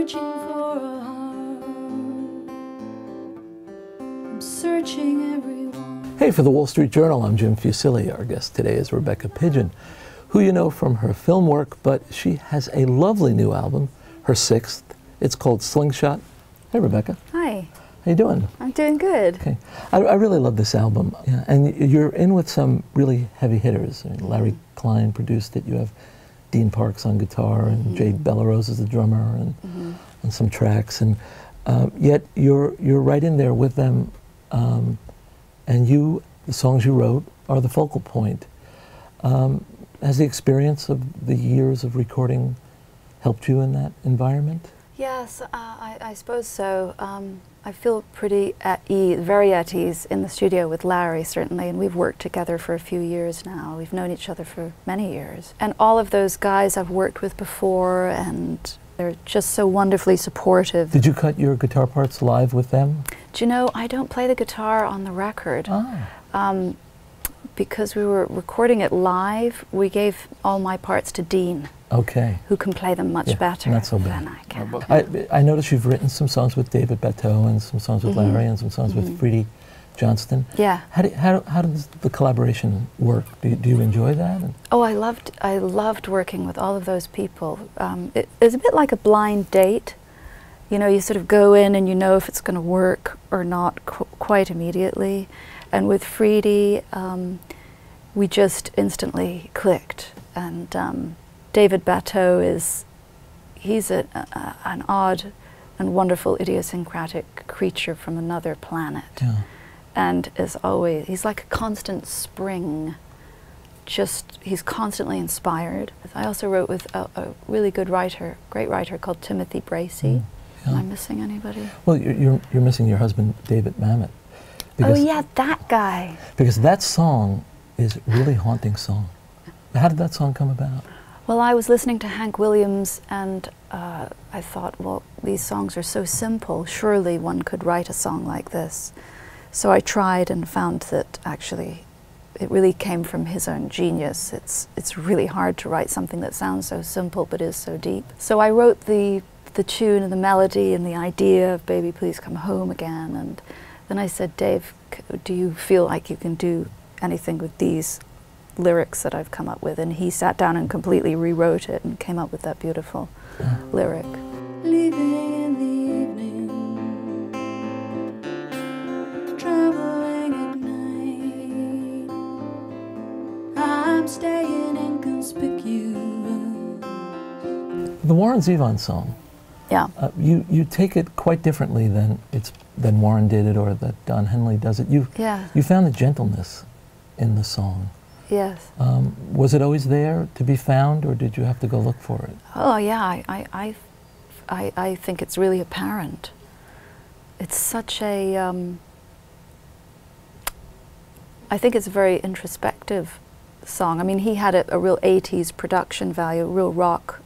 searching for a heart. I'm searching everyone. Hey, for the Wall Street Journal, I'm Jim Fusilli. Our guest today is Rebecca Pidgeon, who you know from her film work, but she has a lovely new album, her sixth. It's called Slingshot. Hey, Rebecca. Hi. How you doing? I'm doing good. Okay. I really love this album. Yeah, and you're in with some really heavy hitters. I mean, Larry Klein produced it. You have Dean Parks on guitar, and Jay Bellerose is the drummer, and some tracks. And yet you're right in there with them, and the songs you wrote are the focal point. Has the experience of the years of recording helped you in that environment? Yes, I suppose so. I feel pretty at ease, very at ease in the studio with Larry, certainly, and we've worked together for a few years now. We've known each other for many years. And all of those guys I've worked with before, and they're just so wonderfully supportive. Did you cut your guitar parts live with them? Do you know, I don't play the guitar on the record. Ah. Because we were recording it live, we gave all my parts to Dean. Okay. Who can play them much better not so bad. than I can. I noticed you've written some songs with David Bateau and some songs with Larry and some songs with Freddie Johnston. Yeah. How does the collaboration work? Do you enjoy that? Oh, I loved working with all of those people. It's a bit like a blind date. You know, you sort of go in and you know if it's going to work or not quite immediately. And with Freddie, we just instantly clicked. And David Bateau he's an odd and wonderful idiosyncratic creature from another planet. Yeah. And he's like a constant spring. He's constantly inspired. I also wrote with a really good writer, great writer called Timothy Bracey. Am I missing anybody? Well, you're missing your husband, David Mamet. Oh yeah, that guy. Because that song is a really haunting song. How did that song come about? Well, I was listening to Hank Williams, and I thought, well, these songs are so simple. Surely one could write a song like this. So I tried and found that actually it really came from his own genius. It's really hard to write something that sounds so simple but is so deep. So I wrote the tune and the melody and the idea of Baby Please Come Home Again, and then I said, Dave, do you feel like you can do anything with these lyrics that I've come up with? And he sat down and completely rewrote it and came up with that beautiful lyric. Leaving in the evening, traveling at night, I'm staying inconspicuous. The Warren Zevon song. Yeah. You take it quite differently than Warren did it or that Don Henley does it. You found the gentleness in the song. Yes. Was it always there to be found, or did you have to go look for it? Oh yeah, I think it's really apparent. It's such a I think it's a very introspective song. I mean, he had a real 80s production value, real rock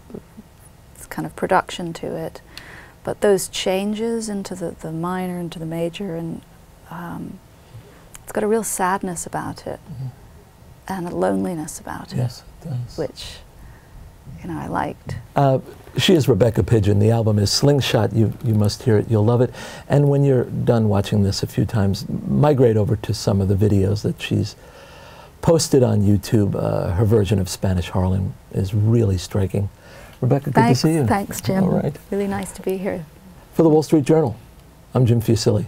kind of production to it, but those changes into the minor, into the major, and it's got a real sadness about it, and a loneliness about it. Yes, it does. Which, you know, I liked. She is Rebecca Pidgeon. The album is Slingshot. You must hear it. You'll love it. And when you're done watching this a few times, migrate over to some of the videos that she's posted on YouTube. Her version of Spanish Harlem is really striking. Rebecca, good to see you. Thanks, Jim. All right. Really nice to be here. For the Wall Street Journal, I'm Jim Fusilli.